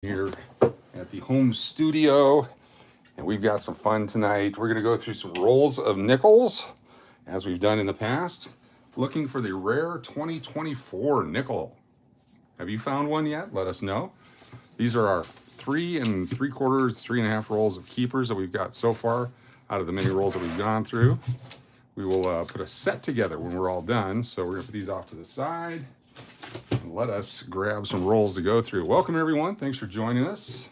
Here at the home studio, and we've got some fun tonight. We're going to go through some rolls of nickels as we've done in the past, looking for the rare 2024 nickel. Have you found one yet? Let us know. These are our 3 3/4, 3.5 rolls of keepers that we've got so far out of the many rolls that we've gone through. We will put a set together when we're all done. So we're going to put these off to the side. Let us grab some rolls to go through. Welcome, everyone. Thanks for joining us.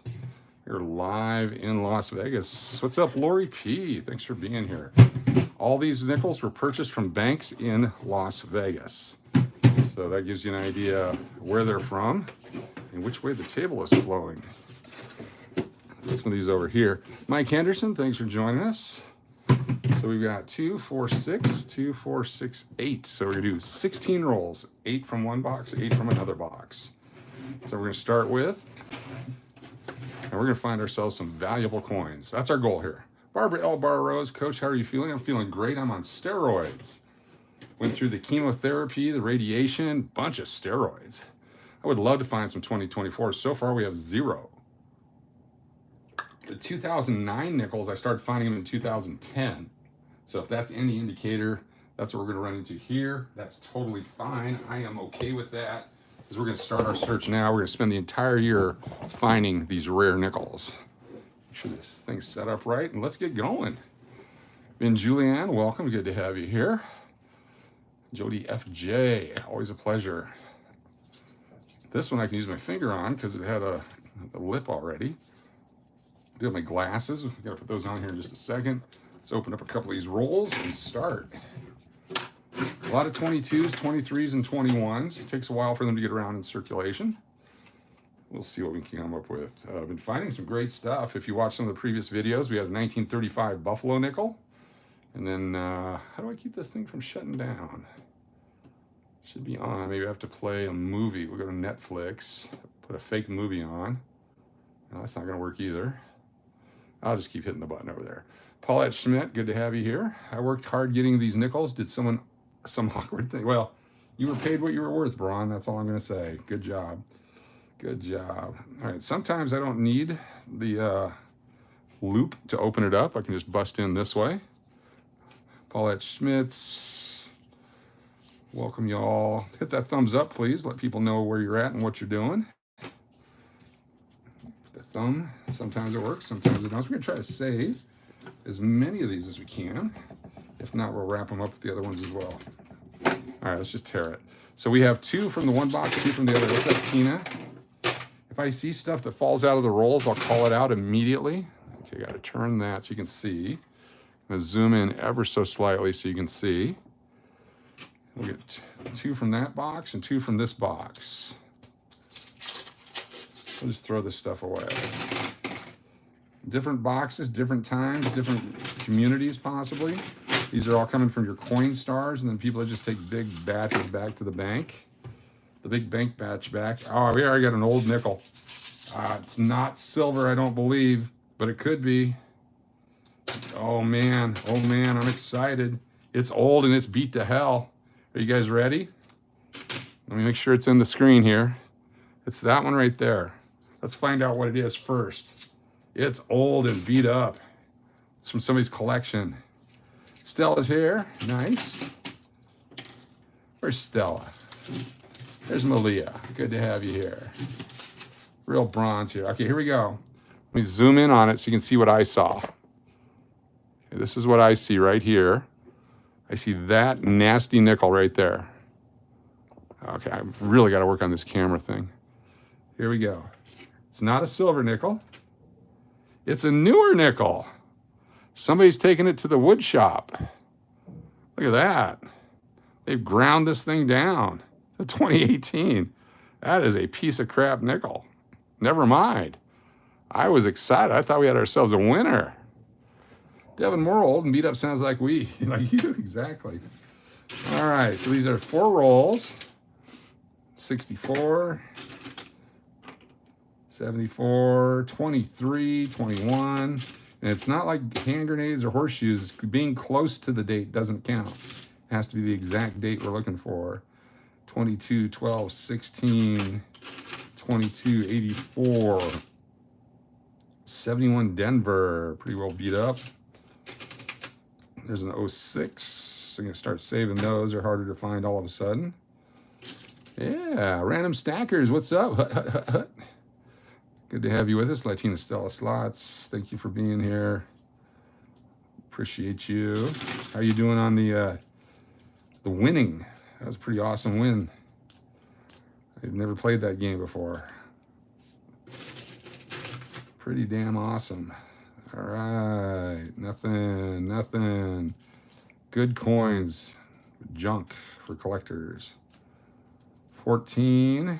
We're live in Las Vegas. What's up, Lori P? Thanks for being here. All these nickels were purchased from banks in Las Vegas. So that gives you an idea where they're from and which way the table is flowing. Some of these over here. Mike Henderson, thanks for joining us. So we've got 2, 4, 6, 2, 4, 6, 8. So we're gonna do 16 rolls, 8 from one box, 8 from another box. So we're gonna start with, and we're gonna find ourselves some valuable coins. That's our goal here. Barbara L. Barrose, Coach, how are you feeling? I'm feeling great. I'm on steroids. Went through the chemotherapy, the radiation, bunch of steroids. I would love to find some 2024. So far we have 0. The 2009 nickels, I started finding them in 2010. So if that's any indicator, that's what we're gonna run into here. That's totally fine. I am okay with that, because we're gonna start our search now. We're gonna spend the entire year finding these rare nickels. Make sure this thing's set up right, and let's get going. Ben Julianne, welcome, good to have you here. Jody FJ, always a pleasure. This one I can use my finger on because it had a lip already. I do have my glasses. We've got to put those on here in just a second. Let's open up a couple of these rolls and start. A lot of 22s, 23s, and 21s. It takes a while for them to get around in circulation. We'll see what we can come up with. I've been finding some great stuff. If you watch some of the previous videos, we had a 1935 Buffalo nickel. And then, how do I keep this thing from shutting down? Should be on. Maybe I have to play a movie. We'll go to Netflix, put a fake movie on. No, that's not going to work either. I'll just keep hitting the button over there. Paulette Schmidt, good to have you here. I worked hard getting these nickels. Did someone some awkward thing? Well, you were paid what you were worth, Braun. That's all I'm going to say. Good job. Good job. All right, sometimes I don't need the loop to open it up. I can just bust in this way. Paulette Schmitz, welcome y'all. Hit that thumbs up, please. Let people know where you're at and what you're doing. The thumb, sometimes it works, sometimes it doesn't. We're gonna try to save as many of these as we can. If not, we'll wrap them up with the other ones as well. All right, let's just tear it. So we have 2 from the one box, 2 from the other. What's up, Tina? If I see stuff that falls out of the rolls, I'll call it out immediately. Okay, gotta turn that so you can see. I'm gonna zoom in ever so slightly so you can see. We'll get 2 from that box and 2 from this box. We'll just throw this stuff away. Different boxes, different times, different communities possibly. These are all coming from your coin stars, and then people that just take big batches back to the bank. The big bank batch back. Oh, we already got an old nickel. It's not silver, I don't believe, but it could be. Oh man, I'm excited. It's old and it's beat to hell. Are you guys ready? Let me make sure it's in the screen here. It's that one right there. Let's find out what it is first. It's old and beat up. It's from somebody's collection. Stella's here, nice. Where's Stella? There's Malia, good to have you here. Real bronze here. Okay, here we go. Let me zoom in on it so you can see what I saw. Okay, this is what I see right here. I see that nasty nickel right there. Okay, I've really got to work on this camera thing. Here we go. It's not a silver nickel. It's a newer nickel. Somebody's taken it to the wood shop. Look at that. They've ground this thing down. The 2018. That is a piece of crap nickel. Never mind. I was excited. I thought we had ourselves a winner. Devin Moore, old and beat up sounds like we. Like you, exactly. All right, so these are 4 rolls. 64, 74, 23, 21. And it's not like hand grenades or horseshoes. Being close to the date doesn't count. It has to be the exact date we're looking for. 22, 12, 16, 2284. 71 Denver, pretty well beat up. There's an 06. I'm going to start saving those. They're harder to find all of a sudden. Yeah, Random Stackers, what's up? Good to have you with us, Latina Stella Slots. Thank you for being here. Appreciate you. How you doing on the winning? That was a pretty awesome win. I've never played that game before. Pretty damn awesome. All right, nothing. Good coins, junk for collectors. 14,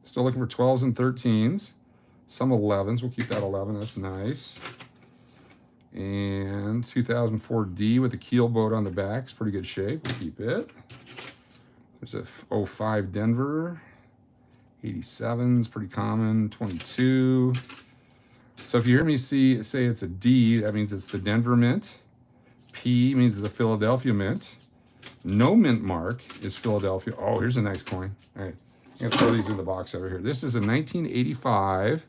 still looking for 12s and 13s. Some 11s, we'll keep that 11, that's nice. And 2004 D with the keel boat on the back, it's pretty good shape, we'll keep it. There's a 05 Denver, 87's pretty common, 22. So if you hear me say it's a D, that means it's the Denver Mint. P means it's the Philadelphia Mint. No mint mark is Philadelphia. Oh, here's a nice coin. All right, I'm gonna throw these in the box over here. This is a 1985.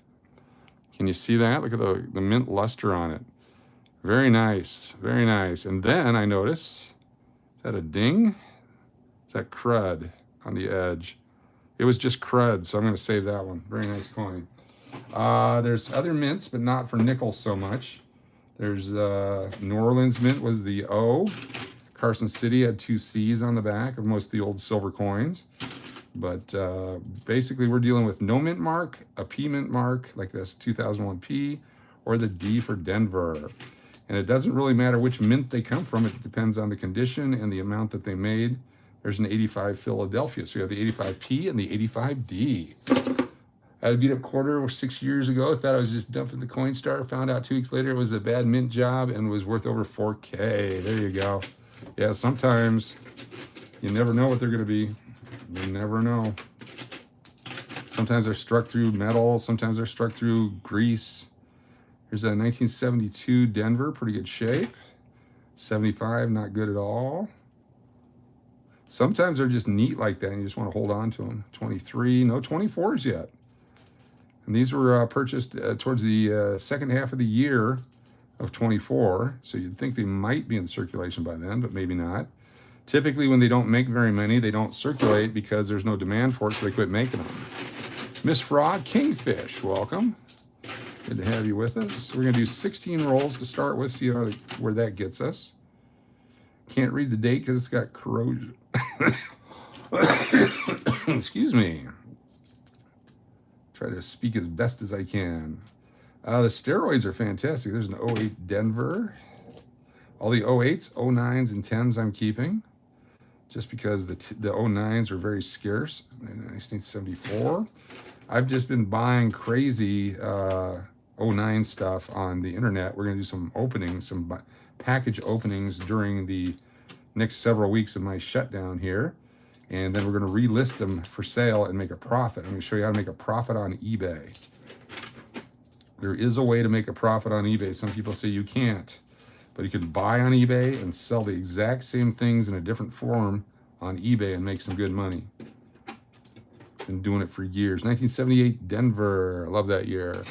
Can you see that? Look at the mint luster on it. Very nice, very nice. And then I notice, is that a ding? Is that crud on the edge? It was just crud, so I'm gonna save that one. Very nice coin. There's other mints, but not for nickels so much. There's New Orleans mint was the O. Carson City had 2 C's on the back of most of the old silver coins. But basically we're dealing with no mint mark, a P mint mark, like this 2001 P, or the D for Denver. And it doesn't really matter which mint they come from. It depends on the condition and the amount that they made. There's an 85 Philadelphia. So you have the 85 P and the 85 D. I beat up quarter 6 years ago. Thought I was just dumping the Coinstar. Found out 2 weeks later it was a bad mint job and was worth over 4K. There you go. Yeah, sometimes you never know what they're going to be. You never know. Sometimes they're struck through metal. Sometimes they're struck through grease. Here's a 1972 Denver, pretty good shape. 75, not good at all. Sometimes they're just neat like that and you just want to hold on to them. 23, no 24s yet. And these were purchased towards the second half of the year of 24. So you'd think they might be in circulation by then, but maybe not. Typically when they don't make very many, they don't circulate because there's no demand for it, so they quit making them. Miss Frog Kingfish, welcome. Good to have you with us. We're gonna do 16 rolls to start with, see where that gets us. Can't read the date because it's got corrosion. Excuse me. Try to speak as best as I can. The steroids are fantastic. There's an 08 Denver. All the 08s, 09s, and 10s I'm keeping. Just because the 09s are very scarce. 1974. I've just been buying crazy 09 stuff on the internet. We're going to do some openings, some package openings during the next several weeks of my shutdown here. And then we're going to relist them for sale and make a profit. I'm going to show you how to make a profit on eBay. There is a way to make a profit on eBay. Some people say you can't. But you can buy on eBay and sell the exact same things in a different form on eBay and make some good money. Been doing it for years. 1978 Denver. I love that year.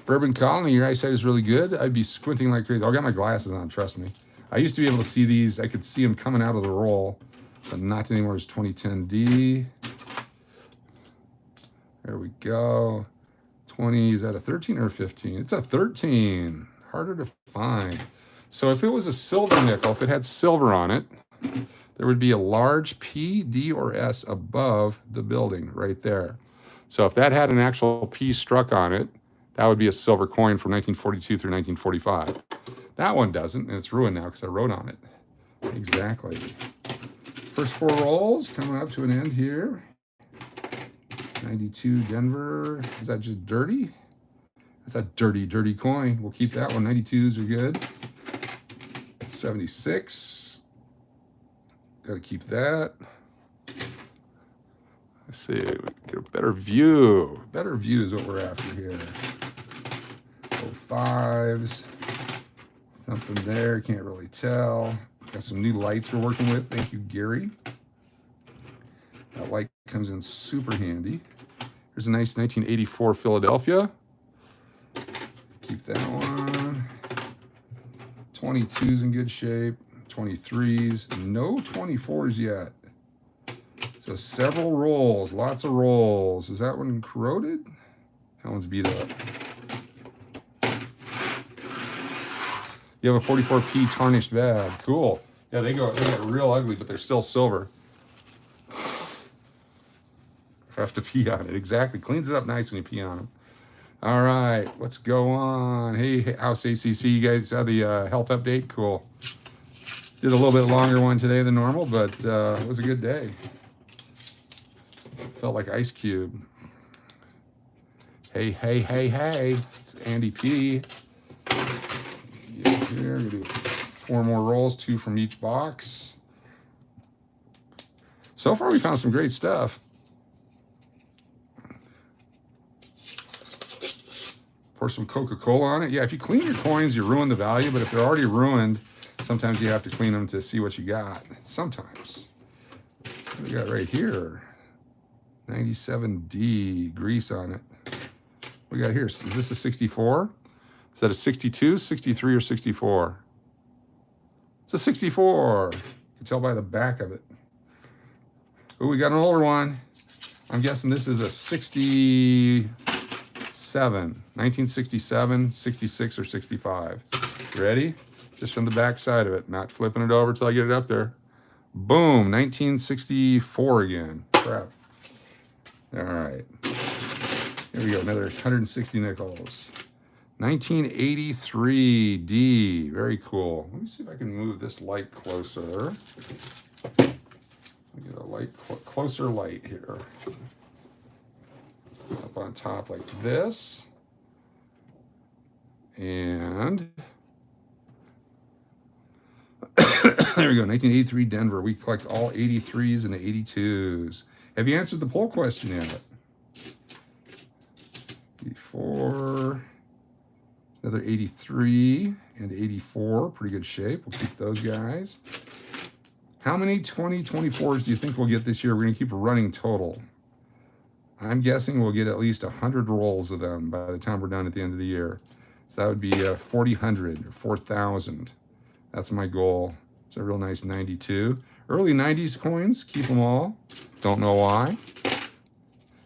Bourbon Colony, your eyesight is really good. I'd be squinting like crazy. I got my glasses on, trust me. I used to be able to see these. I could see them coming out of the roll, but not anymore. It's 2010D. There we go. 20, is that a 13 or a 15? It's a 13. Harder to find. So if it was a silver nickel, if it had silver on it, there would be a large P, D, or S above the building right there. So if that had an actual P struck on it, that would be a silver coin from 1942 through 1945. That one doesn't, and it's ruined now because I wrote on it. Exactly. First 4 rolls coming up to an end here. 92 Denver. Is that just dirty? That's a dirty, dirty coin. We'll keep that one. 92s are good. 76. Gotta keep that. Let's see. Get a better view. Better view is what we're after here. 05s. Something there. Can't really tell. Got some new lights we're working with. Thank you, Gary. That light comes in super handy. There's a nice 1984 Philadelphia. Keep that one. 22's in good shape. 23's. No 24's yet. So several rolls. Lots of rolls. Is that one corroded? That one's beat up. You have a 44p tarnished bag. Cool. Yeah, they get real ugly, but they're still silver. Have to pee on it. Exactly. Cleans it up nice when you pee on them. All right, let's go on. Hey, House ACC, you guys saw the health update? Cool. Did a little bit longer one today than normal, but it was a good day. Felt like Ice Cube. Hey, hey, hey, hey. It's Andy P. Yeah, here, I'm gonna do 4 more rolls, 2 from each box. So far, we found some great stuff. Pour some Coca-Cola on it. Yeah, if you clean your coins, you ruin the value, but if they're already ruined, sometimes you have to clean them to see what you got. Sometimes. What do we got right here? 97D, grease on it. What we got here? Is this a 64? Is that a 62, 63, or 64? It's a 64. You can tell by the back of it. Oh, we got an older one. I'm guessing this is a 67. 1967, 66, or 65. Ready? Just from the back side of it. Not flipping it over till I get it up there. Boom, 1964 again. Crap. All right. Here we go, another 160 nickels. 1983D, very cool. Let me see if I can move this light closer. Let me get a light, closer light here. Up on top like this. And there we go, 1983 Denver. We collect all 83s and the 82s. Have you answered the poll question yet? 84, another 83 and 84, pretty good shape. We'll keep those guys. How many 2024s do you think we'll get this year? We're gonna keep a running total. I'm guessing we'll get at least 100 rolls of them by the time we're done at the end of the year. So that would be 4,000 or 4,000. That's my goal. It's a real nice 92. Early 90s coins, keep them all. Don't know why.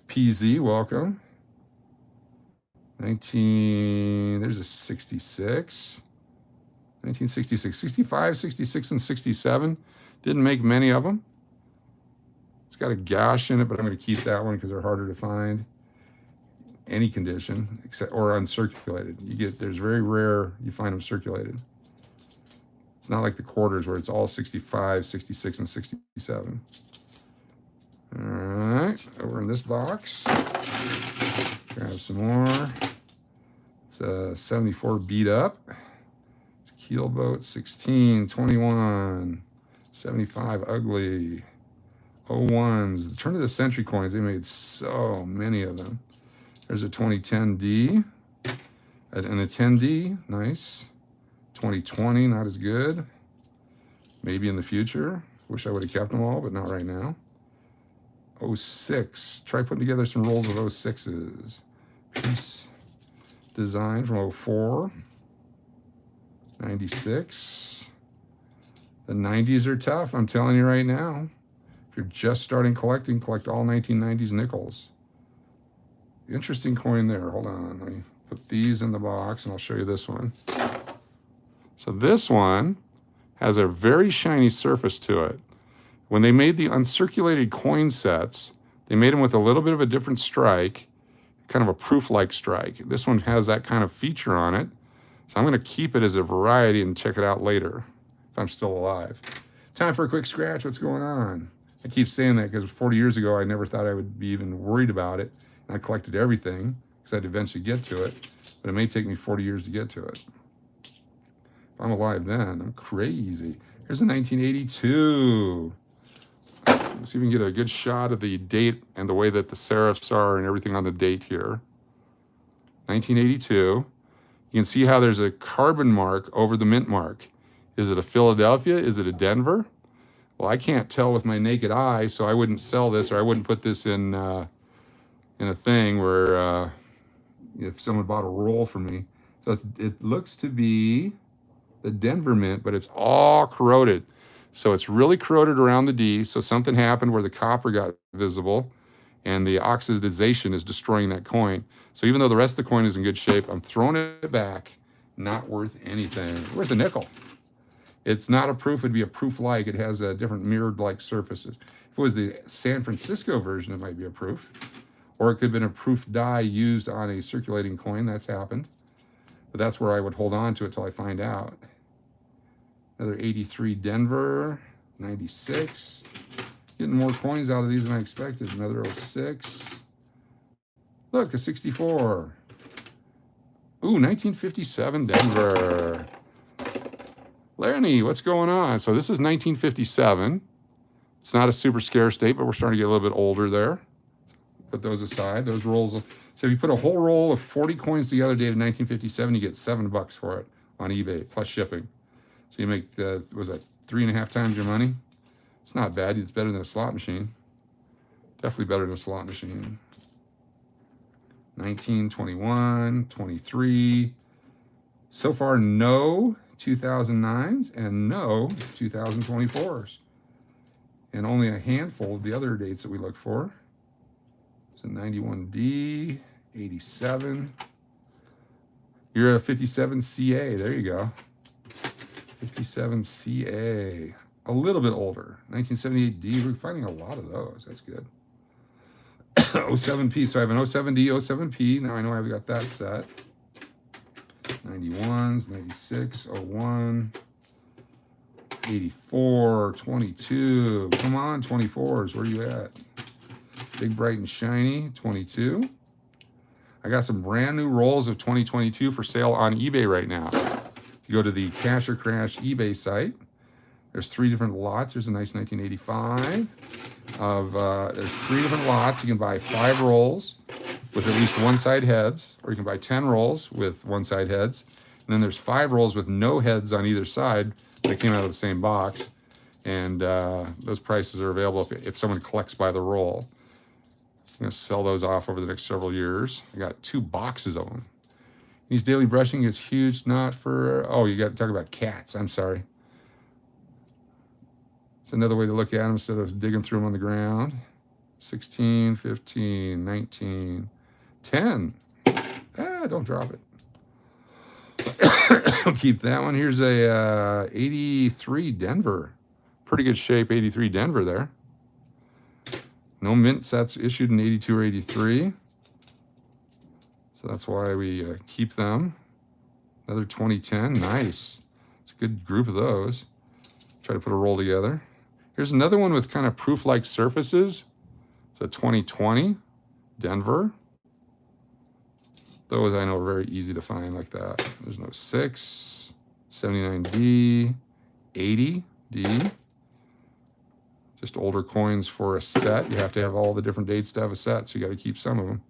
PZ, welcome. there's a 66. 1966, 65, 66, and 67. Didn't make many of them. It's got a gash in it, but I'm going to keep that one because they're harder to find. Any condition, except or uncirculated. There's very rare you find them circulated. It's not like the quarters where it's all 65, 66, and 67. All right, over in this box. Grab some more. It's a 74 beat up. Keelboat 16, 21, 75 ugly. 01s, the turn of the century coins, they made so many of them. There's a 2010D and a 10D, nice. 2020, not as good. Maybe in the future. Wish I would have kept them all, but not right now. 06, try putting together some rolls of 06s. Piece design from 04. 96. The 90s are tough, I'm telling you right now. If you're just starting collecting, collect all 1990s nickels. Interesting coin there. Hold on. Let me put these in the box and I'll show you this one. So this one has a very shiny surface to it. When they made the uncirculated coin sets, they made them with a little bit of a different strike, kind of a proof-like strike. This one has that kind of feature on it. So I'm going to keep it as a variety and check it out later if I'm still alive. Time for a quick scratch. What's going on? I keep saying that because 40 years ago, I never thought I would be even worried about it. And I collected everything because I'd eventually get to it. But it may take me 40 years to get to it. If I'm alive then, I'm crazy. Here's a 1982. Let's see if we can get a good shot of the date and the way that the serifs are and everything on the date here. 1982. You can see how there's a carbon mark over the mint mark. Is it a Philadelphia? Is it a Denver? Well, I can't tell with my naked eye, so I wouldn't sell this or I wouldn't put this in in a thing where if someone bought a roll from me. So it looks to be the Denver mint, but it's all corroded. So it's really corroded around the D. So something happened where the copper got visible and the oxidization is destroying that coin. So even though the rest of the coin is in good shape, I'm throwing it back. Not worth anything. Worth a nickel. It's not a proof. It'd be a proof-like. It has a different mirrored-like surfaces. If it was the San Francisco version, it might be a proof. Or it could have been a proof die used on a circulating coin. That's happened. But that's where I would hold on to it till I find out. Another 83 Denver, 96. Getting more coins out of these than I expected. Another 06. Look, a 64. Ooh, 1957 Denver. Lenny, what's going on? So this is 1957. It's not a super scarce date, but we're starting to get a little bit older there. Put those aside. Those rolls. So if you put a whole roll of 40 coins together dated 1957, you get $7 for it on eBay, plus shipping. So you make, was that 3.5 times your money? It's not bad. It's better than a slot machine. Definitely better than a slot machine. 19, 21, 23. So far, no 2009s and no 2024s. And only a handful of the other dates that we look for. So 91D, 87. You're a 57 CA. There you go. 57 CA. A little bit older. 1978D. We're finding a lot of those. That's good. 07P. So I have an 07D, 07P. Now I know I've got that set. 91s, 96, 01, 84, 22. Come on, 24s. Where are you at? Big, bright, and shiny. 22. I got some brand new rolls of 2022 for sale on eBay right now. If you go to the Cash or Crash eBay site, there's 3 different lots. There's a nice 1985 of, there's 3 different lots. You can buy 5 rolls with at least one side heads, or you can buy 10 rolls with one side heads. And then there's 5 rolls with no heads on either side that came out of the same box. And those prices are available if someone collects by the roll. I'm going to sell those off over the next several years. I got 2 boxes of them. These daily brushing is huge, not for, oh, you got to talk about cats. I'm sorry. It's another way to look at them instead of digging through them on the ground. 16, 15, 19, 10. Don't drop it. Keep that one. Here's a 83 Denver. Pretty good shape, 83 Denver there. No mint sets issued in 82 or 83. So that's why we keep them. Another 2010. Nice. It's a good group of those. Try to put a roll together. Here's another one with kind of proof-like surfaces. It's a 2020 Denver. Those I know are very easy to find like that. There's no 6, 79D, 80D. Just older coins for a set. You have to have all the different dates to have a set, so you got to keep some of them.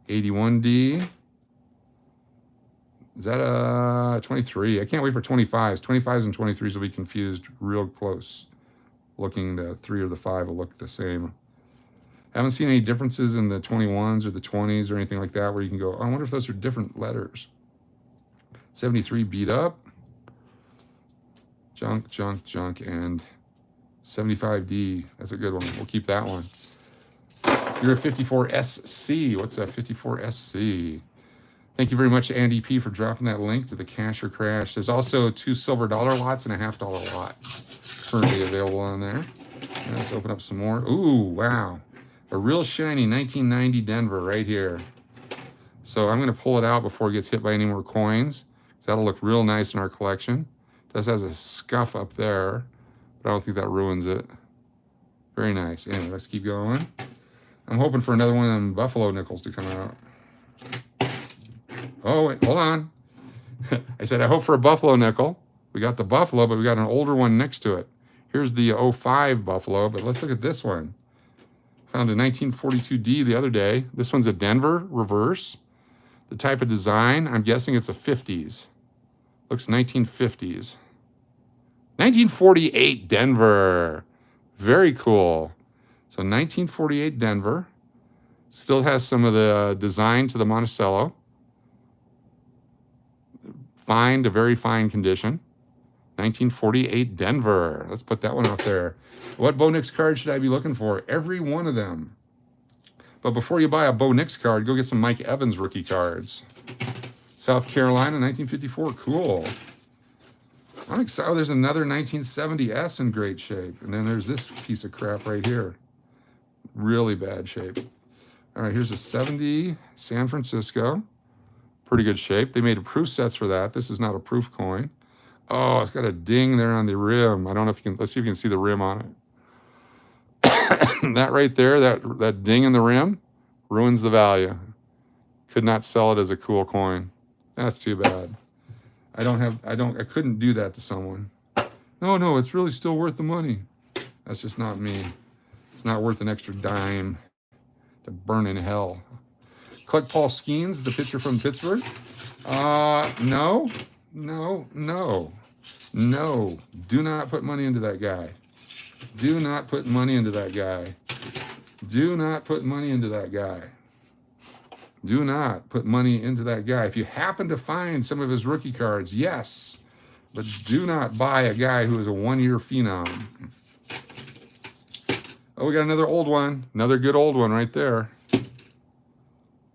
81D. Is that a 23? I can't wait for 25s. 25s and 23s will be confused real close. Looking, the 3 or the 5 will look the same. Haven't seen any differences in the 21s or the 20s or anything like that where you can go, oh, I wonder if those are different letters. 73 beat up. Junk, junk, junk, and 75D. That's a good one. We'll keep that one. You're a 54SC. What's a 54SC? Thank you very much, Andy P, for dropping that link to the Cash or Crash. There's also 2 silver dollar lots and a $50 lot currently available on there. Let's open up some more. Ooh, wow. A real shiny 1990 Denver right here. So I'm going to pull it out before it gets hit by any more coins. That'll look real nice in our collection. It does has a scuff up there, but I don't think that ruins it. Very nice. Anyway, let's keep going. I'm hoping for another one of them buffalo nickels to come out. Oh, wait, hold on. I said I hope for a buffalo nickel. We got the buffalo, but we got an older one next to it. Here's the 05 buffalo, but let's look at this one. Found a 1942D the other day. This one's a Denver reverse. The type of design, I'm guessing it's a 50s. Looks 1950s. 1948 Denver. Very cool. So 1948 Denver. Still has some of the design to the Monticello. Fine to very fine condition. 1948 Denver. Let's put that one up there. What Bo Nix card should I be looking for? Every one of them. But before you buy a Bo Nix card, go get some Mike Evans rookie cards. South Carolina, 1954. Cool. I'm excited. Oh, there's another 1970S in great shape. And then there's this piece of crap right here. Really bad shape. All right, here's a 70 San Francisco. Pretty good shape. They made proof sets for that. This is not a proof coin. Oh, it's got a ding there on the rim. I don't know if you can, let's see if you can see the rim on it. That right there, that ding in the rim ruins the value. Could not sell it as a cool coin. That's too bad. I couldn't do that to someone. No, it's really still worth the money. That's just not me. It's not worth an extra dime to burn in hell. Click Paul Skeens, the pitcher from Pittsburgh. No. Do not put money into that guy. Do not put money into that guy. Do not put money into that guy. Do not put money into that guy. If you happen to find some of his rookie cards, yes. But do not buy a guy who is a one-year phenom. Oh, we got another old one. Another good old one right there.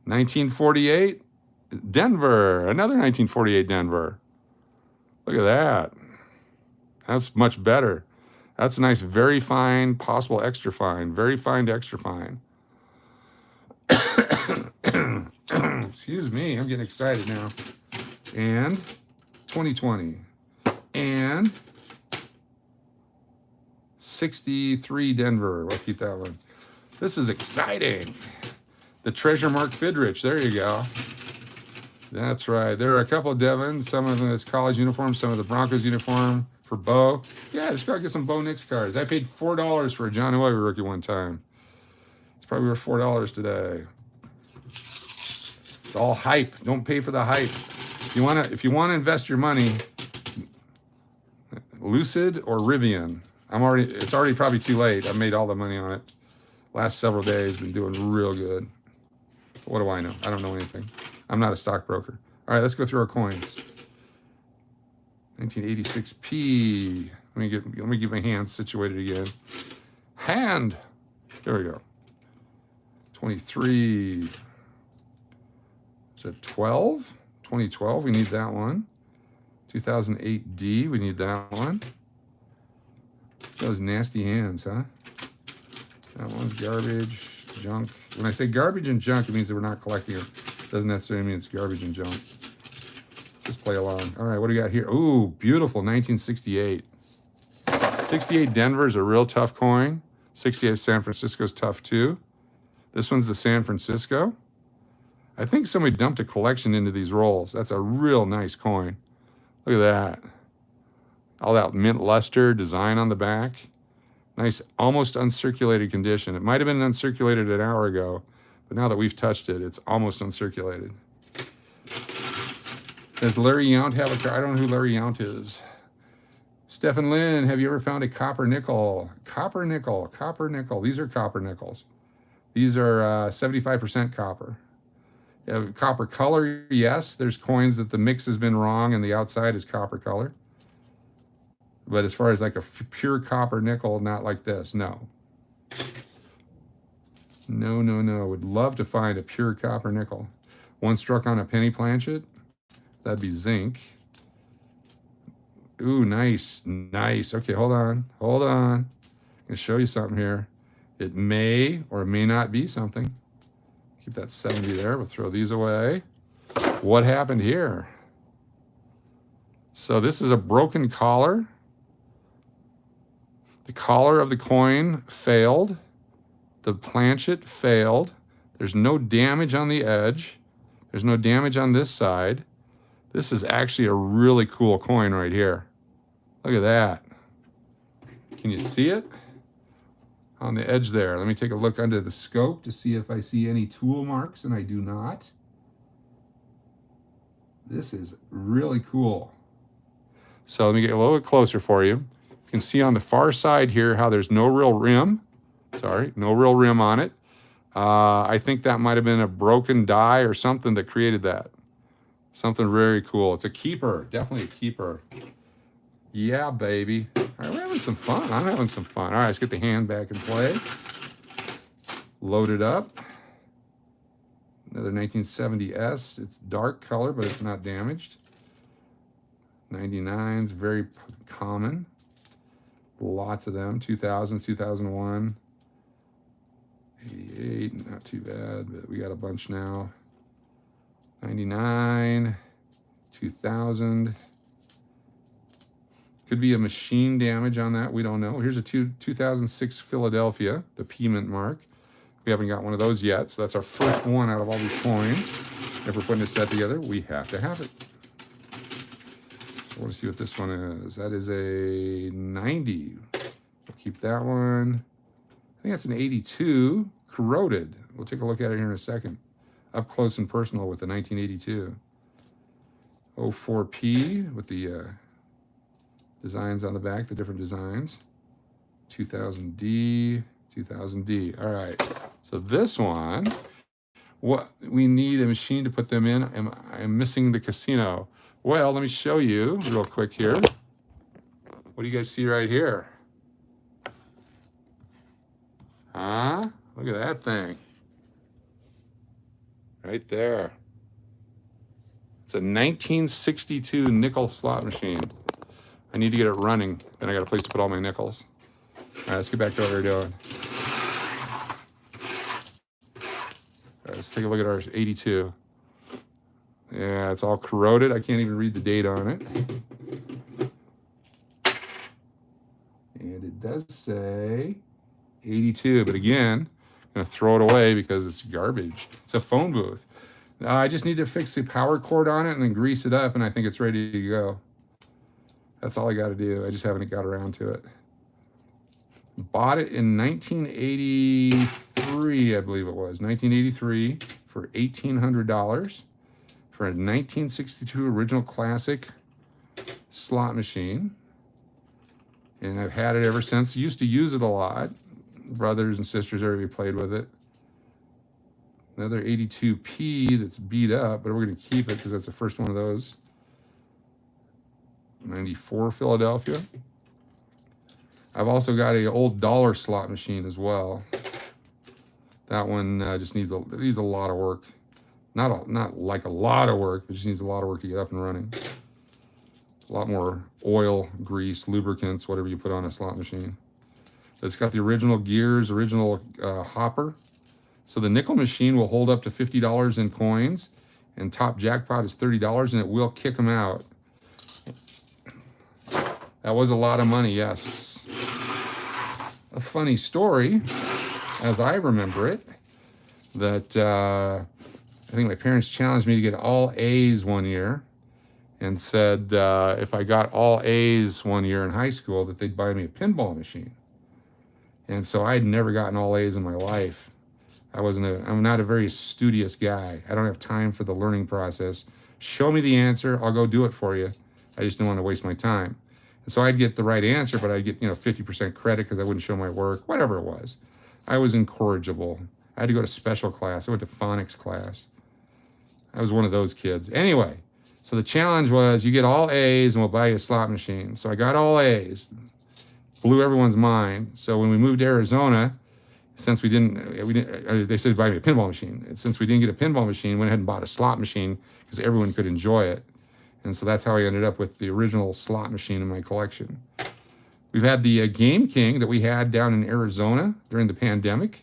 1948 Denver. Another 1948 Denver. Look at that. That's much better. That's a nice, very fine, possible extra fine. Very fine to extra fine. Excuse me, I'm getting excited now. And 2020. And 63 Denver. We'll keep that one. This is exciting. The Treasure Mark Fidrich. There you go. That's right. There are a couple of Devons. Some of them is college uniform. Some of the Broncos uniform for Bo. Yeah, just gotta get some Bo Nix cards. I paid $4 for a John Elway rookie one time. It's probably worth $4 today. It's all hype. Don't pay for the hype. If you wanna invest your money, Lucid or Rivian. It's already probably too late. I've made all the money on it. Last several days, been doing real good. What do I know? I don't know anything. I'm not a stockbroker. All right, let's go through our coins. 1986p. Let me get my hands situated again. Hand. There we go. 23. Is it 12? 2012, we need that one. 2008D, we need that one. Those nasty hands, huh? That one's garbage, junk. When I say garbage and junk, it means that we're not collecting it. Doesn't necessarily mean it's garbage and junk. Just play along. All right, what do we got here? Ooh, beautiful, 1968. 68 Denver is a real tough coin. 68 San Francisco's tough too. This one's the San Francisco. I think somebody dumped a collection into these rolls. That's a real nice coin. Look at that. All that mint luster design on the back. Nice, almost uncirculated condition. It might have been uncirculated an hour ago, but now that we've touched it, it's almost uncirculated. Does Larry Yount have a card? I don't know who Larry Yount is. Stephen Lynn, have you ever found a copper nickel? Copper nickel, copper nickel. These are copper nickels. These are 75% copper. Copper color, yes. There's coins that the mix has been wrong and the outside is copper color. But as far as like a pure copper nickel, not like this, no. No. Would love to find a pure copper nickel. One struck on a penny planchet. That'd be zinc. Ooh, nice. Okay, hold on. I'm going to show you something here. It may or may not be something. Keep that 70 there. We'll throw these away. What happened here? So this is a broken collar. The collar of the coin failed. The planchet failed. There's no damage on the edge. There's no damage on this side. This is actually a really cool coin right here. Look at that. Can you see it? On the edge there. Let me take a look under the scope to see if I see any tool marks, and I do not. This is really cool. So let me get a little bit closer for you. You can see on the far side here how there's no real rim. Sorry, no real rim on it. I think that might have been a broken die or something that created that. Something very cool. It's a keeper, definitely a keeper. Yeah, baby. All right, we're having some fun. I'm having some fun. All right, let's get the hand back in play. Load it up. Another 1970S. It's dark color, but it's not damaged. 99s, very common. Lots of them. 2000, 2001. 88, not too bad, but we got a bunch now. 99, 2000. Could be a machine damage on that. We don't know. Here's a 2006 Philadelphia, the P mint mark. We haven't got one of those yet, so that's our first one out of all these coins. If we're putting a set together, we have to have it. So let's see what this one is. That is a 90. We'll keep that one. I think that's an 82, corroded. We'll take a look at it here in a second. Up close and personal with the 1982. 04P with the designs on the back, the different designs. 2000D, 2000D. All right, so this one, what we need a machine to put them in. I'm missing the casino. Well, let me show you real quick here. What do you guys see right here? Huh? Look at that thing. Right there. It's a 1962 nickel slot machine. I need to get it running. Then I got a place to put all my nickels. All right, let's get back to what we're doing. All right, let's take a look at our 82. Yeah, it's all corroded. I can't even read the date on it. And it does say 82, but again, I'm gonna throw it away because it's garbage. It's a phone booth. I just need to fix the power cord on it and then grease it up, and I think it's ready to go. That's all I got to do. I just haven't got around to it. Bought it in 1983, I believe it was. 1983 for $1,800 for a 1962 original classic slot machine. And I've had it ever since. Used to use it a lot. Brothers and sisters already played with it. Another 82P that's beat up, but we're going to keep it because that's the first one of those. 94 Philadelphia. I've also got an old dollar slot machine as well. That one just needs a lot of work. Not like a lot of work, but just needs a lot of work to get up and running. A lot more oil, grease, lubricants, whatever you put on a slot machine. It's got the original gears, original hopper. So the nickel machine will hold up to $50 in coins, and top jackpot is $30, and it will kick them out. That was a lot of money, yes. A funny story, as I remember it, that I think my parents challenged me to get all A's one year and said if I got all A's one year in high school that they'd buy me a pinball machine. And so I'd never gotten all A's in my life. I'm not a very studious guy. I don't have time for the learning process. Show me the answer, I'll go do it for you. I just didn't want to waste my time. And so I'd get the right answer, but I'd get 50% credit because I wouldn't show my work, whatever it was. I was incorrigible. I had to go to special class. I went to phonics class. I was one of those kids. Anyway, so the challenge was you get all A's and we'll buy you a slot machine. So I got all A's. Blew everyone's mind. So when we moved to Arizona, since we didn't, they said buy me a pinball machine. And since we didn't get a pinball machine, went ahead and bought a slot machine because everyone could enjoy it. And so that's how I ended up with the original slot machine in my collection. We've had the Game King that we had down in Arizona during the pandemic.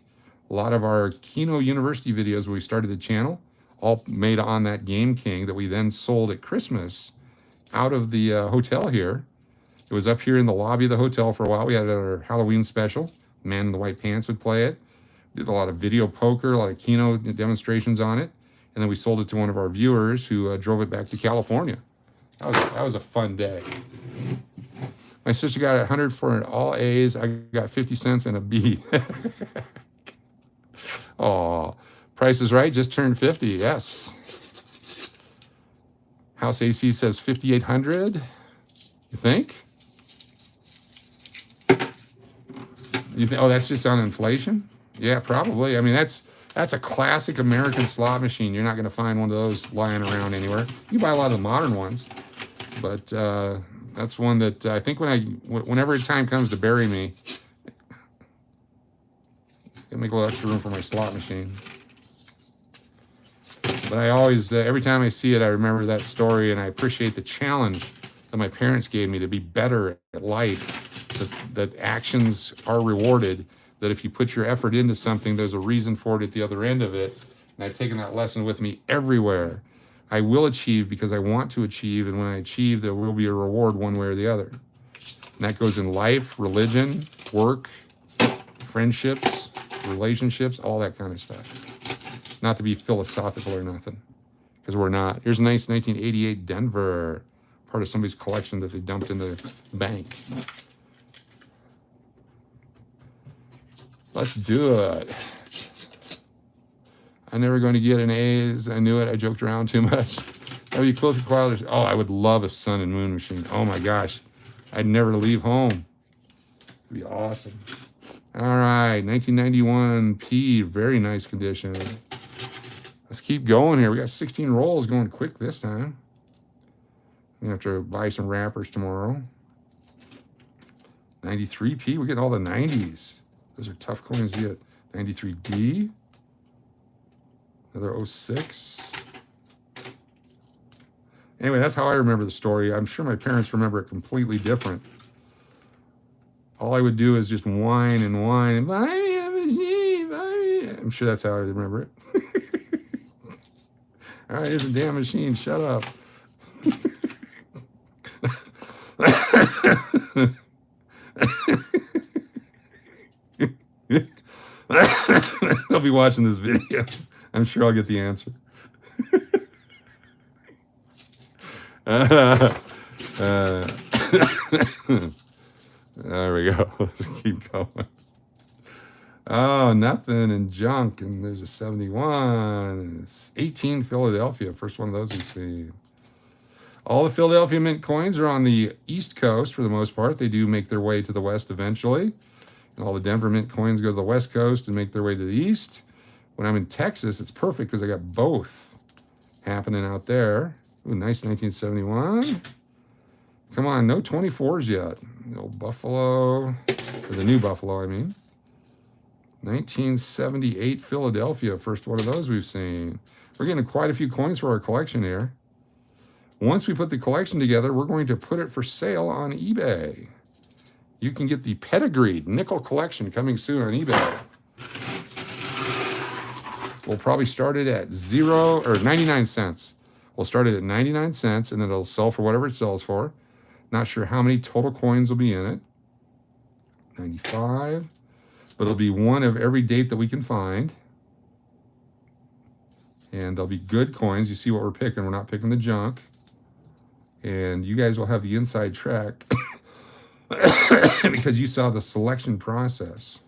A lot of our Kino University videos where we started the channel, all made on that Game King that we then sold at Christmas out of the hotel here. It was up here in the lobby of the hotel for a while. We had our Halloween special. Man in the White Pants would play it. Did a lot of video poker, a lot of Kino demonstrations on it. And then we sold it to one of our viewers who drove it back to California. That was a fun day. My sister got 100 for all A's. I got 50 cents and a B. Oh, Price is Right just turned 50. Yes. House AC says 5,800. You think? Oh, that's just on inflation? Yeah, probably. I mean, that's That's a classic American slot machine. You're not going to find one of those lying around anywhere. You buy a lot of the modern ones, but that's one that I think whenever time comes to bury me, gonna make a little extra room for my slot machine. But I always, every time I see it, I remember that story, and I appreciate the challenge that my parents gave me to be better at life, that actions are rewarded, that if you put your effort into something, there's a reason for it at the other end of it. And I've taken that lesson with me everywhere. I will achieve because I want to achieve, and when I achieve, there will be a reward one way or the other. And that goes in life, religion, work, friendships, relationships, all that kind of stuff. Not to be philosophical or nothing, because we're not. Here's a nice 1988 Denver, part of somebody's collection that they dumped in the bank. Let's do it. I'm never going to get an A's. I knew it. I joked around too much. That'd be cool if you acquired. Oh, I would love a sun and moon machine. Oh my gosh. I'd never leave home. It'd be awesome. All right, 1991 P, very nice condition. Let's keep going here. We got 16 rolls, going quick this time. We have to buy some wrappers tomorrow. 93P, we're getting all the 90s. Those are tough coins to get. 93D. Another 06. Anyway, that's how I remember the story. I'm sure my parents remember it completely different. All I would do is just whine and whine and buy me a machine, buy me. I'm sure that's how I remember it. All right, here's a damn machine. Shut up. I'll be watching this video. I'm sure I'll get the answer. There we go. Let's keep going. Oh, nothing and junk. And there's a 71. It's 18 Philadelphia. First one of those we see. All the Philadelphia Mint coins are on the East Coast for the most part. They do make their way to the West eventually. And all the Denver Mint coins go to the West Coast and make their way to the East. When I'm in Texas, it's perfect because I got both happening out there. Ooh, nice 1971. Come on, no 24s yet. The old Buffalo, or the new Buffalo, I mean. 1978 Philadelphia, first one of those we've seen. We're getting quite a few coins for our collection here. Once we put the collection together, we're going to put it for sale on eBay. You can get the pedigreed nickel collection coming soon on eBay. We'll probably start it at 99 cents. We'll start it at 99 cents, and then it'll sell for whatever it sells for. Not sure how many total coins will be in it. 95. But it'll be one of every date that we can find. And they'll be good coins. You see what we're picking. We're not picking the junk. And you guys will have the inside track because you saw the selection process.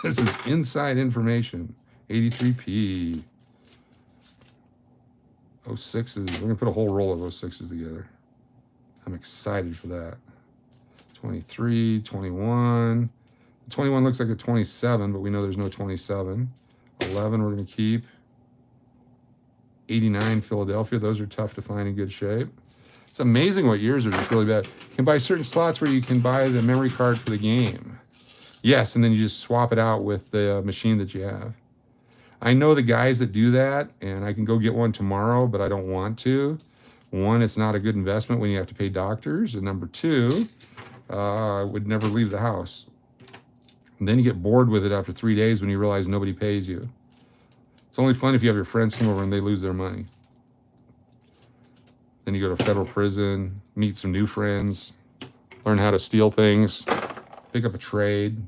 This is inside information. 83P. 06s. We're going to put a whole roll of 06s together. I'm excited for that. 23, 21. 21 looks like a 27, but we know there's no 27. 11 we're going to keep. 89 Philadelphia. Those are tough to find in good shape. It's amazing what years are just really bad. You can buy certain slots where you can buy the memory card for the game. Yes, and then you just swap it out with the machine that you have. I know the guys that do that, and I can go get one tomorrow, but I don't want to. One, it's not a good investment when you have to pay doctors. And number two, I would never leave the house. And then you get bored with it after 3 days when you realize nobody pays you. It's only fun if you have your friends come over and they lose their money. Then you go to federal prison, meet some new friends, learn how to steal things, pick up a trade.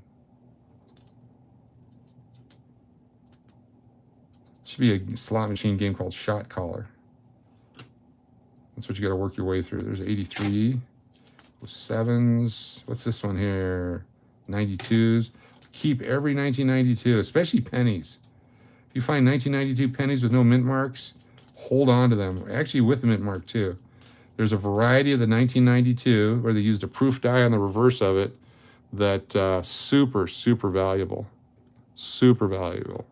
Should be a slot machine game called Shot Caller. That's what you got to work your way through. There's 83, 7s. What's this one here? 92s. Keep every 1992, especially pennies. If you find 1992 pennies with no mint marks, hold on to them. Actually, with the mint mark too. There's a variety of the 1992 where they used a proof die on the reverse of it that super, super valuable. Super valuable.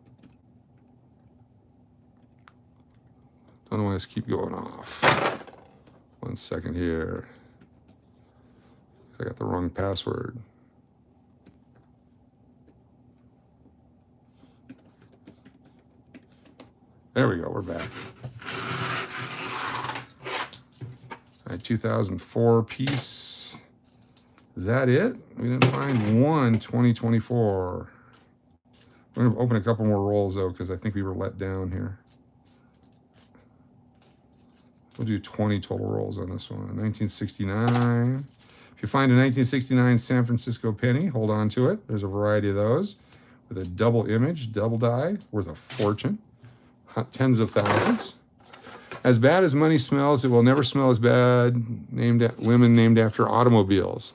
Don't know why this keep going off. 1 second here. I got the wrong password. There we go, we're back. All right, 2004 piece. Is that it? We didn't find one 2024. We're gonna open a couple more rolls though, because I think we were let down here. We'll do 20 total rolls on this one. 1969. If you find a 1969 San Francisco penny, hold on to it. There's a variety of those with a double image, double die, worth a fortune. Tens of thousands. As bad as money smells, it will never smell as bad. Women named after automobiles.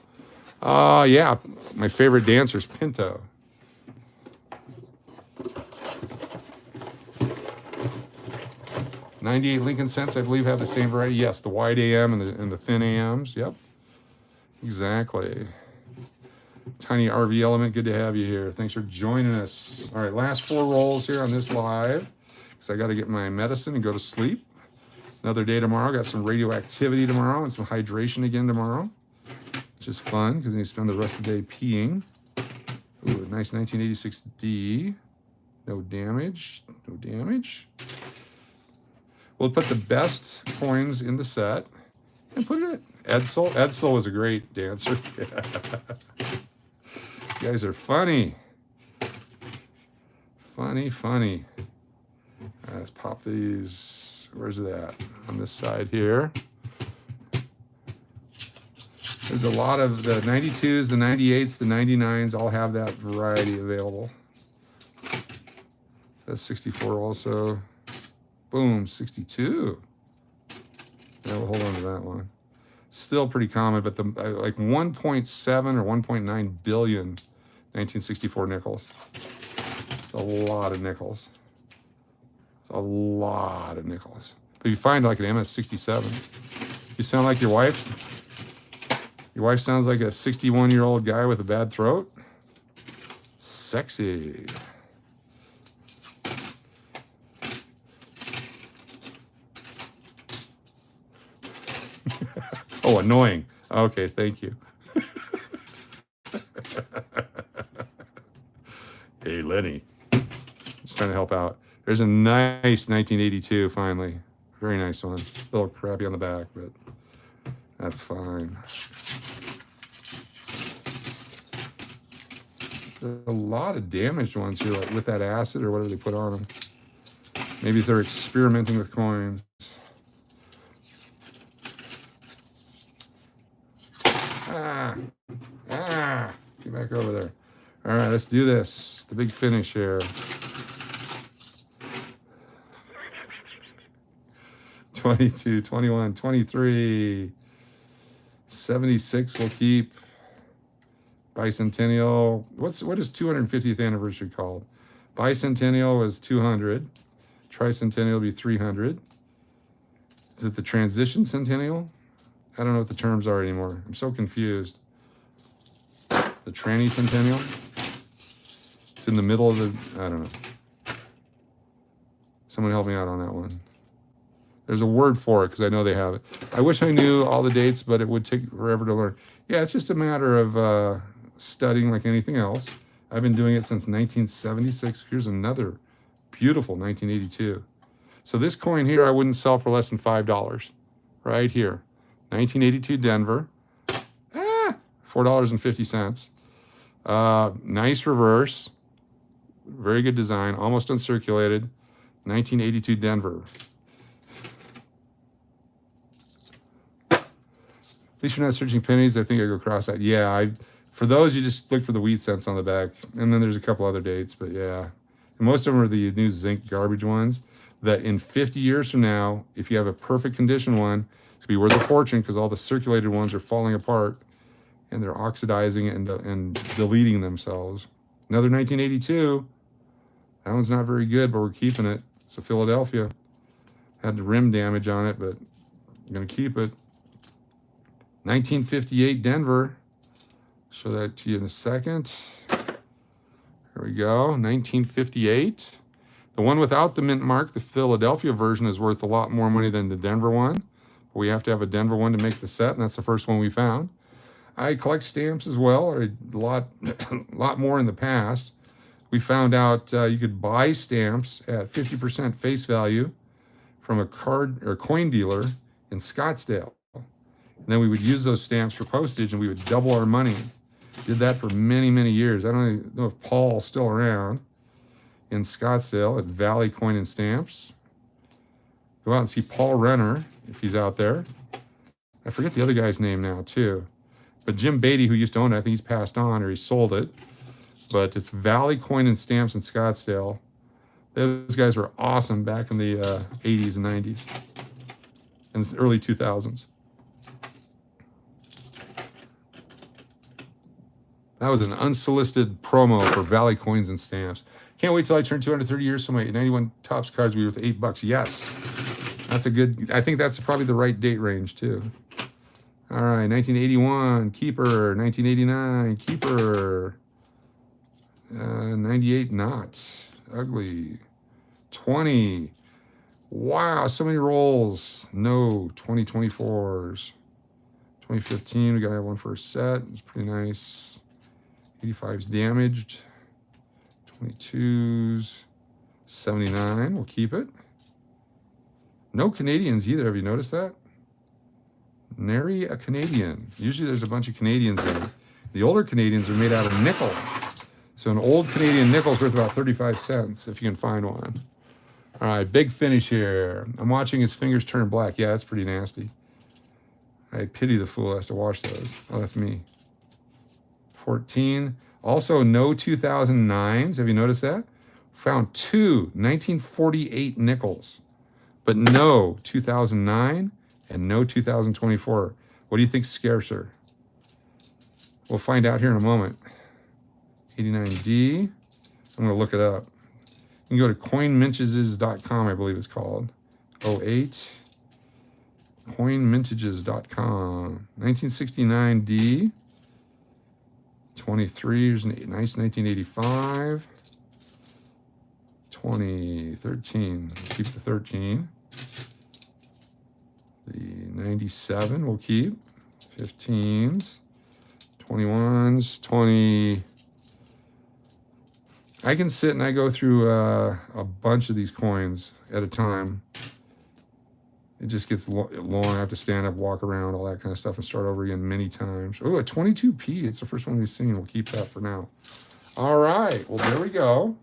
Yeah, my favorite dancer is Pinto. '98 Lincoln Cents, I believe, have the same variety. Yes, the wide AM and the thin AMs. Yep, exactly. Tiny RV Element, good to have you here. Thanks for joining us. All right, last 4 rolls here on this live, because I got to get my medicine and go to sleep. Another day tomorrow. Got some radioactivity tomorrow and some hydration again tomorrow, which is fun because you spend the rest of the day peeing. Ooh, nice 1986D. No damage. No damage. We'll put the best coins in the set and put it in. Edsel. Edsel was a great dancer. You guys are funny. Funny, funny. Let's pop these. Where's it at? On this side here. There's a lot of the 92s, the 98s, the 99s all have that variety available. That's 64 also. Boom, 62. Yeah, we'll hold on to that one. Still pretty common, but the like 1.7 or 1.9 billion 1964 nickels. It's a lot of nickels. It's a lot of nickels. But you find like an MS-67. You sound like your wife. Your wife sounds like a 61-year-old guy with a bad throat. Sexy. Oh, annoying. Okay, thank you. Hey, Lenny. Just trying to help out. There's a nice 1982, finally. Very nice one. A little crappy on the back, but that's fine. There's a lot of damaged ones here, like with that acid or whatever they put on them. Maybe they're experimenting with coins. Get back over there. All right, let's do this. The big finish here. 22, 21, 23. 76 we'll keep. Bicentennial. What is 250th anniversary called? Bicentennial was 200. Tricentennial will be 300. Is it the transition centennial? I don't know what the terms are anymore. I'm so confused. The tranny centennial. It's in the middle of the, I don't know. Someone help me out on that one. There's a word for it because I know they have it. I wish I knew all the dates, but it would take forever to learn. Yeah, it's just a matter of studying like anything else. I've been doing it since 1976. Here's another beautiful 1982. So this coin here, I wouldn't sell for less than $5. Right here. 1982 Denver. $4.50. Nice reverse. Very good design. Almost uncirculated. 1982 Denver. At least you're not searching pennies. I think I go across that. Yeah, for those, you just look for the wheat cents on the back. And then there's a couple other dates, but yeah. And most of them are the new zinc garbage ones that in 50 years from now, if you have a perfect condition one, it's going to be worth a fortune because all the circulated ones are falling apart and they're oxidizing and deleting themselves. Another 1982. That one's not very good, but we're keeping it. It's a Philadelphia. Had the rim damage on it, but I'm going to keep it. 1958 Denver. Show that to you in a second. Here There we go, 1958. The one without the mint mark, the Philadelphia version, is worth a lot more money than the Denver one. We have to have a Denver one to make the set, and that's the first one we found. I collect stamps as well, or a lot more in the past. We found out you could buy stamps at 50% face value from a card or coin dealer in Scottsdale. And then we would use those stamps for postage, and we would double our money. Did that for many, many years. I don't even know if Paul's still around in Scottsdale at Valley Coin and Stamps. Go out and see Paul Renner if he's out there. I forget the other guy's name now too. But Jim Beatty, who used to own it, I think he's passed on or he sold it. But it's Valley Coin and Stamps in Scottsdale. Those guys were awesome back in the 80s and 90s and early 2000s. That was an unsolicited promo for Valley Coins and Stamps. Can't wait till I turn 230 years, so my 91 Topps cards will be worth $8. Yes. That's a good, I think that's probably the right date range too. All right, 1981, keeper. 1989, keeper. 98, not. Ugly. 20. Wow, so many rolls. No, 2024s. 2015, we got to have one for a set. It's pretty nice. 85's damaged. 22s. 79, we'll keep it. No Canadians either, have you noticed that? Nary a Canadian. Usually there's a bunch of Canadians in it. The older Canadians are made out of nickel. So an old Canadian nickel is worth about 35 cents if you can find one. All right, big finish here. I'm watching his fingers turn black. Yeah, that's pretty nasty. I pity the fool who has to wash those. Oh, that's me. 14. Also, no 2009s. Have you noticed that? Found two 1948 nickels, but no 2009 and no 2024. What do you think's scarcer? We'll find out here in a moment. 89D. I'm going to look it up. You can go to coinmintages.com, I believe it's called. 08. Coinmintages.com. 1969D. 23. Here's a nice 1985. 2013. Keep the 13. The 97 we'll keep. 15s. 21s. 20. I can sit and I go through a bunch of these coins at a time. It just gets long. I have to stand up, walk around, all that kind of stuff, and start over again many times. Oh, a 22p. It's the first one we've seen. We'll keep that for now. All right. Well, there we go.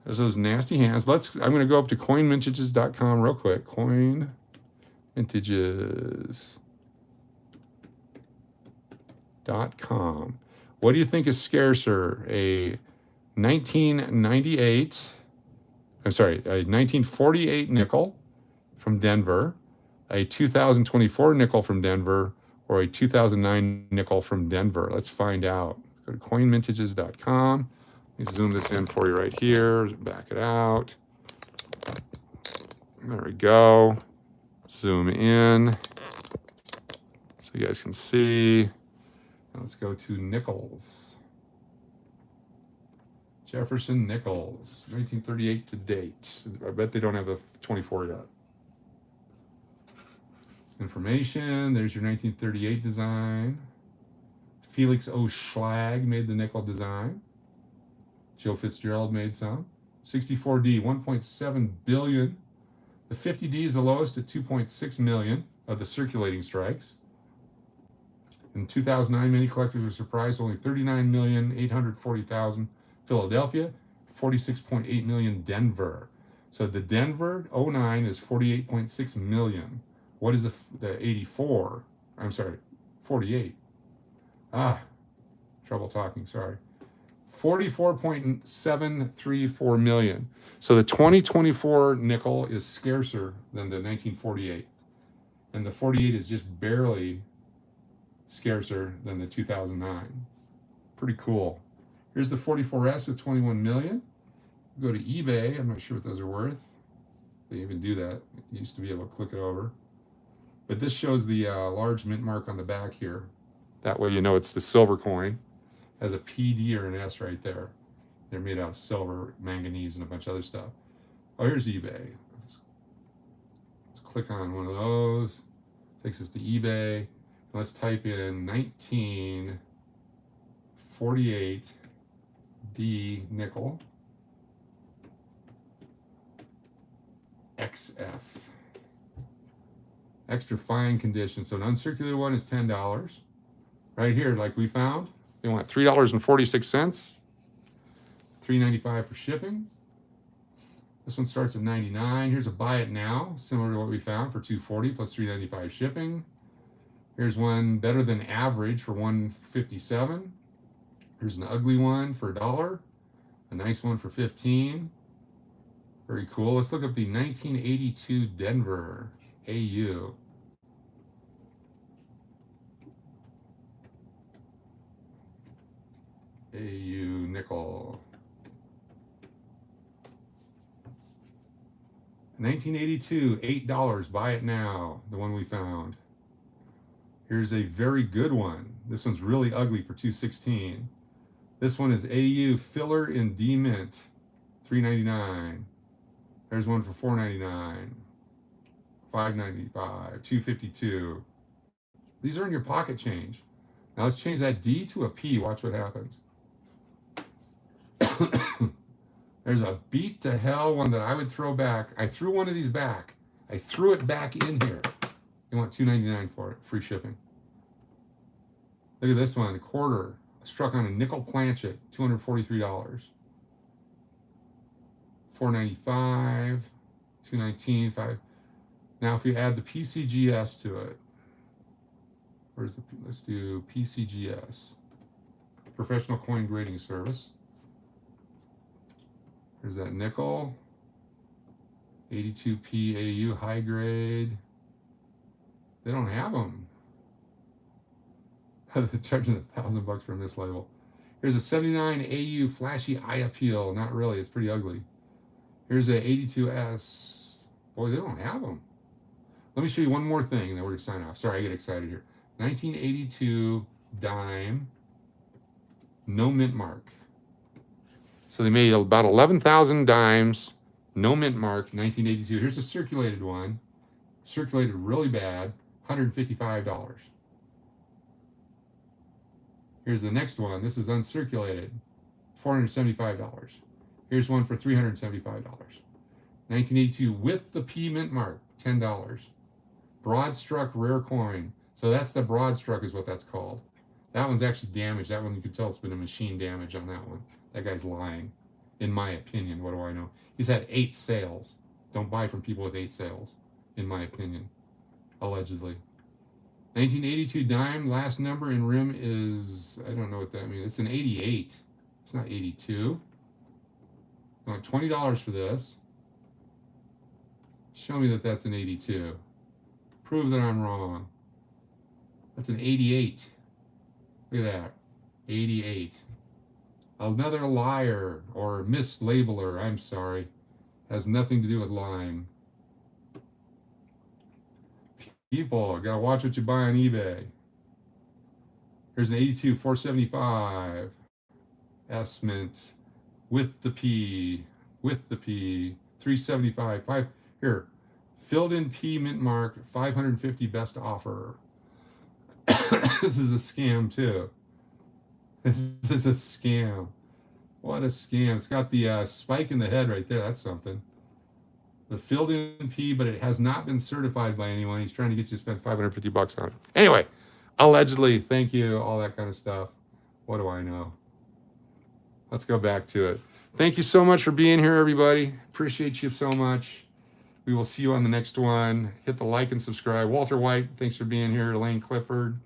There's those nasty hands. I'm going to go up to coinmintages.com real quick. Coinmintages.com. What do you think is scarcer? A 1948 nickel from Denver, a 2024 nickel from Denver, or a 2009 nickel from Denver? Let's find out. Go to coinmintages.com. Let me zoom this in for you right here. Back it out. There we go. Zoom in so you guys can see. Now let's go to nickels. Jefferson nickels, 1938 to date. I bet they don't have the 24 yet. Information, there's your 1938 design. Felix O. Schlag made the nickel design. Joe Fitzgerald made some. 64D, 1.7 billion. The 50D is the lowest at 2.6 million of the circulating strikes. In 2009, many collectors were surprised. Only 39,840,000 Philadelphia, 46.8 million Denver. So the Denver 09 is 48.6 million. What is the 84? I'm sorry, 48. Trouble talking, sorry. 44.734 million. So the 2024 nickel is scarcer than the 1948. And the 48 is just barely scarcer than the 2009. Pretty cool. Here's the 44S with 21 million. Go to eBay. I'm not sure what those are worth. They even do that. You used to be able to click it over. But this shows the large mint mark on the back here. That way you know it's the silver coin. Has a PD or an S right there. They're made out of silver, manganese, and a bunch of other stuff. Oh, here's eBay. Let's click on one of those. Takes us to eBay. Let's type in 1948 D nickel XF. Extra fine condition. So an uncirculated one is $10. Right here, like we found, they want $3.46, $3.95 for shipping. This one starts at $99. Here's a buy it now, similar to what we found, for $240 plus $3.95 shipping. Here's one better than average for $157. Here's an ugly one for $1. A nice one for $15. Very cool. Let's look up the 1982 Denver AU. AU nickel. 1982, $8. Buy it now. The one we found. Here's a very good one. This one's really ugly for $216. This one is AU filler in D mint, $3.99. There's one for $4.99, $5.95, $2.52. These are in your pocket change. Now let's change that D to a P. Watch what happens. There's a beat to hell one that I would throw back. I threw one of these back. I threw it back in here. They want $2.99 for it, free shipping. Look at this one, a quarter. Struck on a nickel planchet, $243. $4.95, $2.19, $5. Now if we add the PCGS to it, where's the, let's do PCGS, Professional Coin Grading Service. There's that nickel, 82P AU high grade. They don't have them. They're charging $1,000 for a mislabel. Here's a 79 AU flashy eye appeal. Not really, it's pretty ugly. Here's a 82S. Boy, they don't have them. Let me show you one more thing and then we're gonna sign off. Sorry, I get excited here. 1982 dime, no mint mark. So they made about 11,000 dimes, no mint mark, 1982. Here's a circulated one, circulated really bad, $155. Here's the next one. This is uncirculated, $475. Here's one for $375. 1982 with the P mint mark, $10. Broad struck rare coin. So that's the broad struck is what that's called. That one's actually damaged. That one you can tell it's been a machine damage on that one. That guy's lying, in my opinion. What do I know? He's had 8 sales. Don't buy from people with 8 sales, in my opinion, allegedly. 1982 dime, last number in rim is, I don't know what that means. It's an 88. It's not 82. I want $20 for this. Show me that that's an 82. Prove that I'm wrong. That's an 88. Look at that. 88. Another liar or mislabeler, I'm sorry. Has nothing to do with lying. People, gotta watch what you buy on eBay. Here's an 82 475 S mint with the P, 375 5. Here, filled in P mint mark, 550 best offer. This is a scam too. This is a scam. What a scam. It's got the spike in the head right there. That's something. The filled in P, but it has not been certified by anyone. He's trying to get you to spend $550 on it. Anyway, allegedly, thank you, all that kind of stuff. What do I know? Let's go back to it. Thank you so much for being here, everybody. Appreciate you so much. We will see you on the next one. Hit the like and subscribe. Walter White, thanks for being here. Elaine Clifford,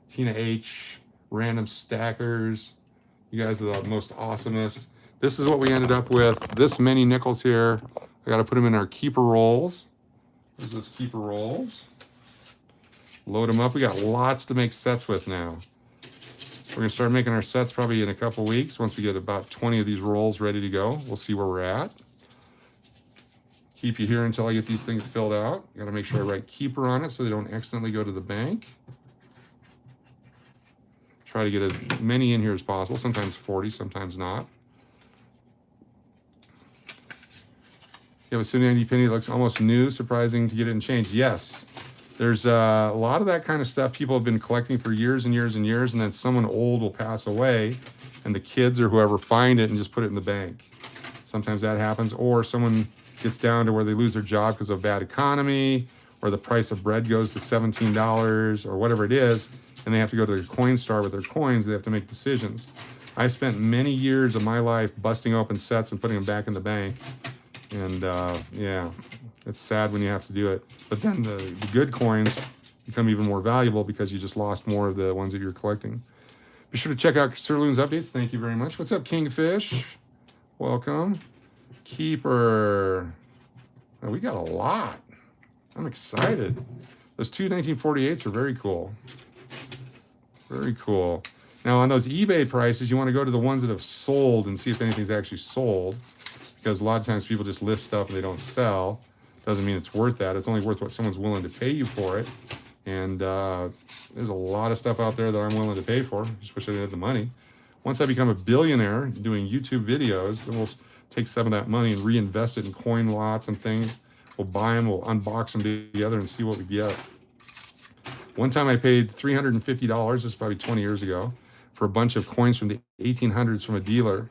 Tina H, Random Stackers. You guys are the most awesomest. This is what we ended up with. This many nickels here. I got to put them in our keeper rolls. There's those keeper rolls. Load them up. We got lots to make sets with now. We're going to start making our sets probably in a couple weeks. Once we get about 20 of these rolls ready to go, we'll see where we're at. Keep you here until I get these things filled out. Got to make sure I write keeper on it so they don't accidentally go to the bank. Try to get as many in here as possible. Sometimes 40, sometimes not. You have a Sony 90 penny that looks almost new, surprising to get it in change. Yes, there's a lot of that kind of stuff people have been collecting for years and years and years, and then someone old will pass away, and the kids or whoever find it and just put it in the bank. Sometimes that happens, or someone gets down to where they lose their job because of bad economy, or the price of bread goes to $17 or whatever it is, and they have to go to the coin store with their coins. They have to make decisions. I spent many years of my life busting open sets and putting them back in the bank. And yeah, it's sad when you have to do it. But then the good coins become even more valuable because you just lost more of the ones that you're collecting. Be sure to check out Sir Loon's updates. Thank you very much. What's up, Kingfish? Welcome. Keeper. Oh, we got a lot. I'm excited. Those two 1948s are very cool. Very cool. Now, on those eBay prices, you want to go to the ones that have sold and see if anything's actually sold. Because a lot of times people just list stuff and they don't sell. Doesn't mean it's worth that. It's only worth what someone's willing to pay you for it. And there's a lot of stuff out there that I'm willing to pay for. Just wish I had the money. Once I become a billionaire doing YouTube videos, then we'll take some of that money and reinvest it in coin lots and things. We'll buy them, we'll unbox them together and see what we get. One time I paid $350, this is probably 20 years ago, for a bunch of coins from the 1800s from a dealer.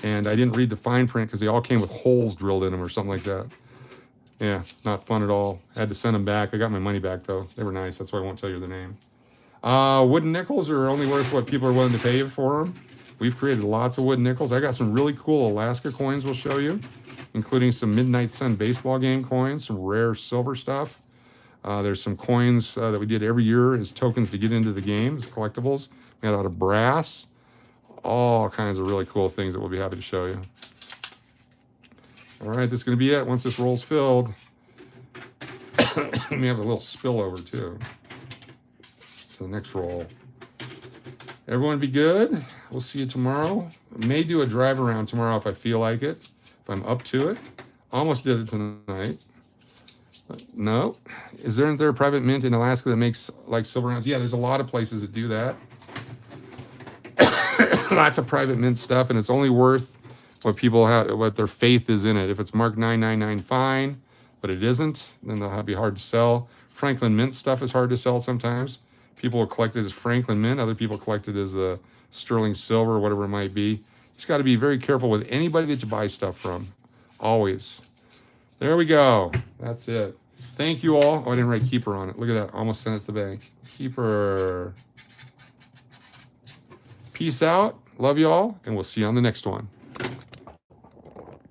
And I didn't read the fine print because they all came with holes drilled in them or something like that. Yeah, not fun at all. I had to send them back. I got my money back, though. They were nice. That's why I won't tell you the name. Wooden nickels are only worth what people are willing to pay for them. We've created lots of wooden nickels. I got some really cool Alaska coins we'll show you, including some Midnight Sun baseball game coins, some rare silver stuff. There's some coins that we did every year as tokens to get into the game, as collectibles, made out of brass. All kinds of really cool things that we'll be happy to show you. All right, this is going to be it. Once this roll's filled, we have a little spillover too to the next roll. Everyone be good. We'll see you tomorrow. I may do a drive around tomorrow if I feel like it, if I'm up to it. Almost did it tonight. No. Isn't there a private mint in Alaska that makes like silver rounds? Yeah, there's a lot of places that do that. Lots of private mint stuff, and it's only worth what people have, what their faith is in it. If it's marked 999, fine, but it isn't, then they'll be hard to sell. Franklin Mint stuff is hard to sell sometimes. People will collect it as Franklin Mint. Other people collect it as sterling silver or whatever it might be. You just got to be very careful with anybody that you buy stuff from. Always. There we go. That's it. Thank you all. Oh, I didn't write keeper on it. Look at that. Almost sent it to the bank. Keeper. Peace out. Love you all, and we'll see you on the next one.